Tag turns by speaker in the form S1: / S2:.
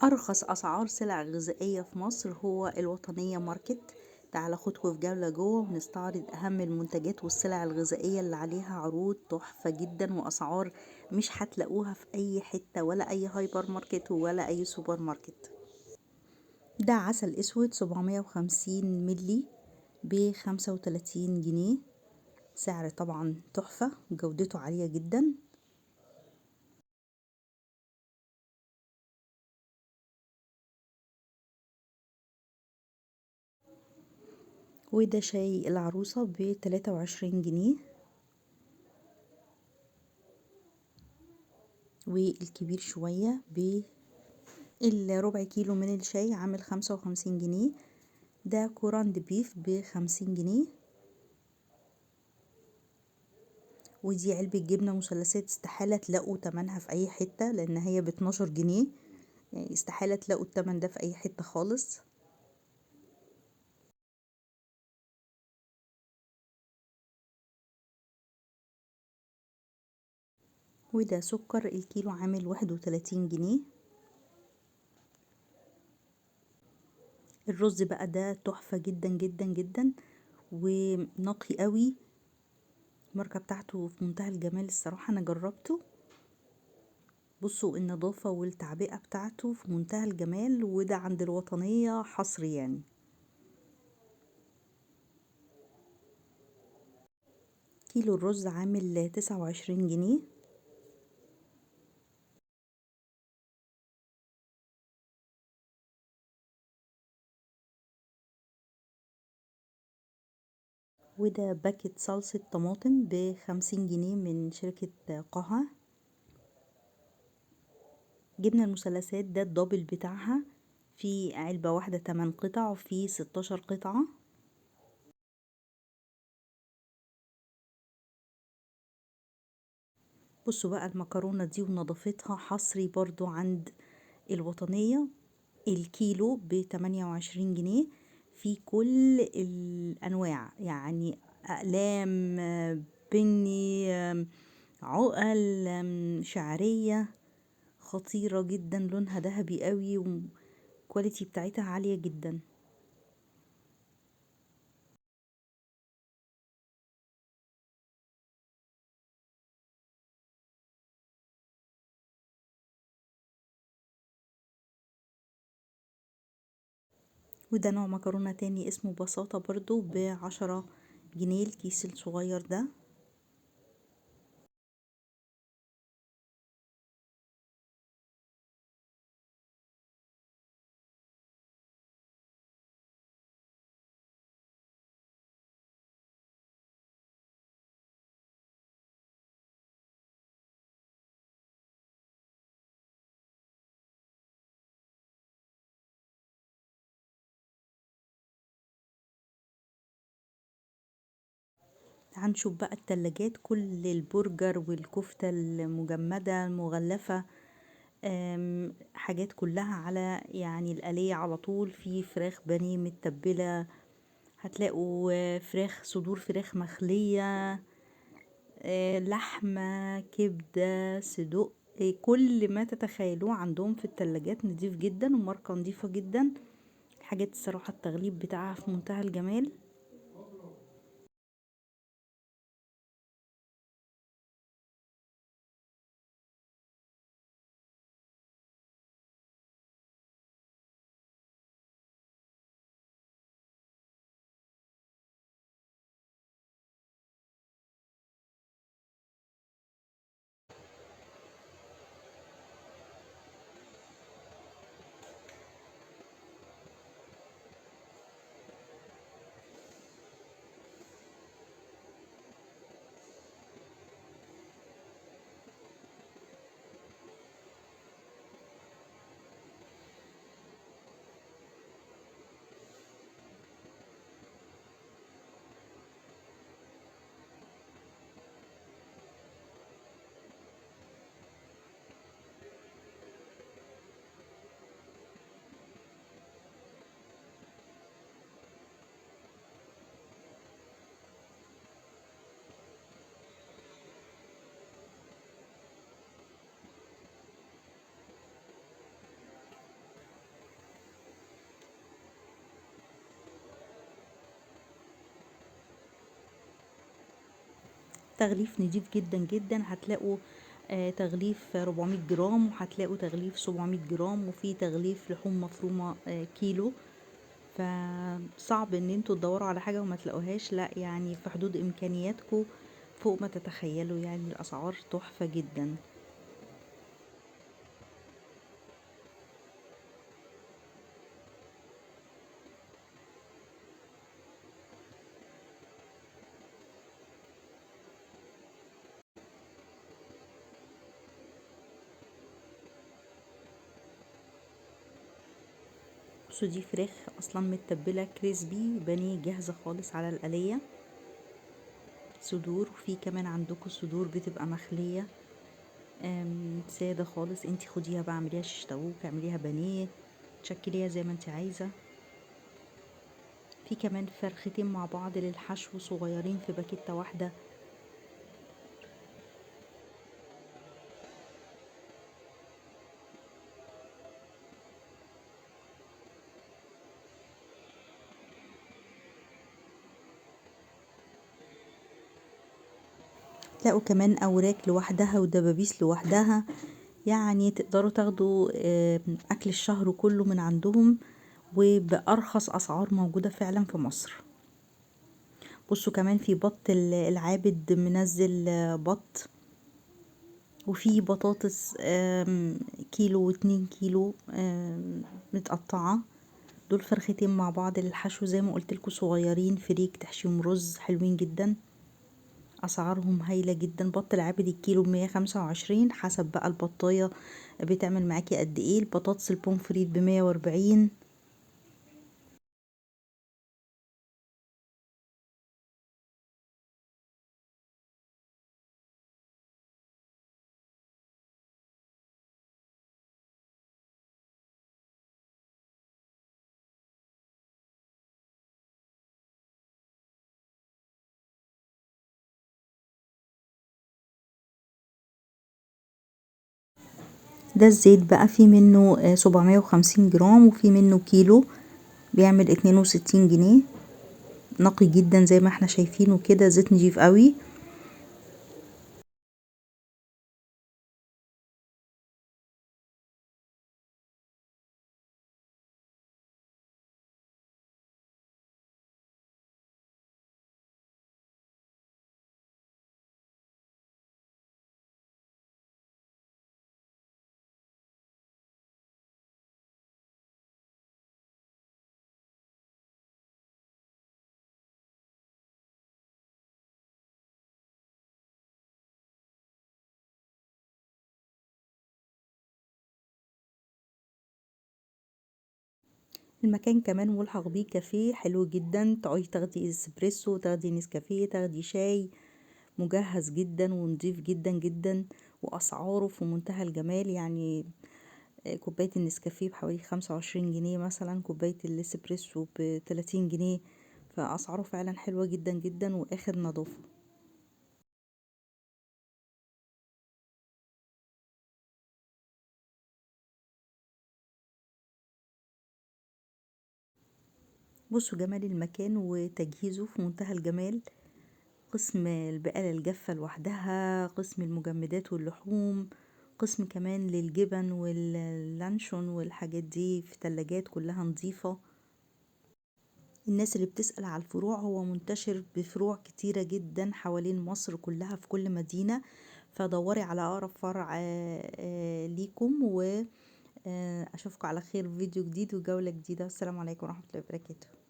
S1: أرخص أسعار سلع غذائية في مصر هو الوطنية ماركت. تعال خدكوا في جولة جوه ونستعرض أهم المنتجات والسلع الغذائية اللي عليها عروض تحفة جدا وأسعار مش هتلاقوها في أي حتة ولا أي هايبر ماركت ولا أي سوبر ماركت. ده عسل أسود 750 ملي ب35 جنيه. سعر طبعا تحفة، جودته عالية جدا. وده شاي العروسة ب23 جنيه. والكبير شوية بالربع كيلو من الشاي عامل 55 جنيه. ده كوراند بيف ب50 جنيه. ودي علبة جبنة مثلثات استحالة تلاقوا تمنها في أي حتة لأن هي ب12 جنيه، يعني استحالة تلاقوا التمن ده في أي حتة خالص. وده سكر الكيلو عامل 31 جنيه. الرز بقى ده تحفة جدا جدا جدا ونقي قوي. الماركة بتاعته في منتهى الجمال الصراحة، أنا جربته. بصوا النظافة والتعبئة بتاعته في منتهى الجمال، وده عند الوطنية حصري يعني. كيلو الرز عامل 29 جنيه. وده باكت صلصة طماطم ب50 جنيه من شركة قها. جبنة المثلثات ده الدبل بتاعها، في علبة واحدة 8 قطع وفي 16 قطعة. بصوا بقى المكرونة دي ونظافتها حصري برضو عند الوطنية. الكيلو ب28 جنيه، في كل الأنواع يعني أقلام، بني، عقل، شعرية. خطيرة جدا، لونها ذهبي قوي والكواليتي بتاعتها عالية جدا. وده نوع مكرونة تاني اسمه بساطة برضو ب10 جنيه الكيس الصغير ده. هنشوف بقى التلاجات، كل البرجر والكفتة المجمدة المغلفة، حاجات كلها على يعني الآلية على طول. في فراخ بانيه متبلة، هتلاقوا فراخ صدور فراخ مخلية، لحمة، كبدة، صدوق، كل ما تتخيلوه عندهم في التلاجات. نضيف جدا وماركة نضيفة جدا. الحاجات الصراحة التغليف بتاعها في منتهى الجمال. تغليف نضيف جدا جدا. هتلاقوا تغليف 400 جرام، وهتلاقوا تغليف 700 جرام، وفي تغليف لحوم مفرومة كيلو. فصعب ان انتوا تدوروا على حاجة وما تلاقوهاش، لا يعني في حدود امكانياتكم فوق ما تتخيلوا، يعني الاسعار تحفة جدا. بصوا دي فراخ اصلا متبلة كريسبي بانيه جاهزة خالص على القلية، صدور. وفي كمان عندكم صدور بتبقى مخلية سادة خالص. انتي خديها بقى اعمليها شيش طاووق، اعمليها بانيه، تشكليها زي ما انتي عايزة. في كمان فرختين مع بعض للحشو صغيرين في باكيتة واحدة. تلاقوا كمان اوراك لوحدها ودبابيس لوحدها، يعني تقدروا تاخدوا اكل الشهر كله من عندهم وبأرخص اسعار موجودة فعلا في مصر. بصوا كمان في بط العابد منزل بط، وفي بطاطس كيلو و2 كيلو متقطعة. دول فرختين مع بعض للحشو زي ما قلتلكوا، صغيرين فريك تحشيهم رز، حلوين جدا، اسعارهم هايلة جدا. بط العابد الكيلو ب125، حسب بقى البطاية بتعمل معاكي قد ايه. البطاطس البومفريت ب140. ده الزيت بقى، في منه 750 جرام، وفي منه كيلو بيعمل 62 جنيه. نقي جدا زي ما احنا شايفينه كده، زيت نضيف قوي. المكان كمان ملحق بيه كافيه حلو جدا، تقعدي تاخدي اسبريسو، تاخدي نسكافيه، تاخدي شاي، مجهز جدا ونضيف جدا جدا، واسعاره في منتهى الجمال. يعني كوباية النسكافيه بحوالي 25 جنيه مثلا، كوباية الاسبريسو ب30 جنيه. فاسعاره فعلا حلوة جدا جدا واخر نظافة. بصوا جمال المكان وتجهيزه في منتهى الجمال. قسم البقالة الجافة لوحدها، قسم المجمدات واللحوم، قسم كمان للجبن واللانشون والحاجات دي في تلاجات كلها نظيفة. الناس اللي بتسأل على الفروع، هو منتشر بفروع كتيرة جدا حوالين مصر كلها في كل مدينة. فدوري على أقرب فرع ليكم، وأشوفكم على خير في فيديو جديد وجولة جديدة. والسلام عليكم ورحمة الله وبركاته.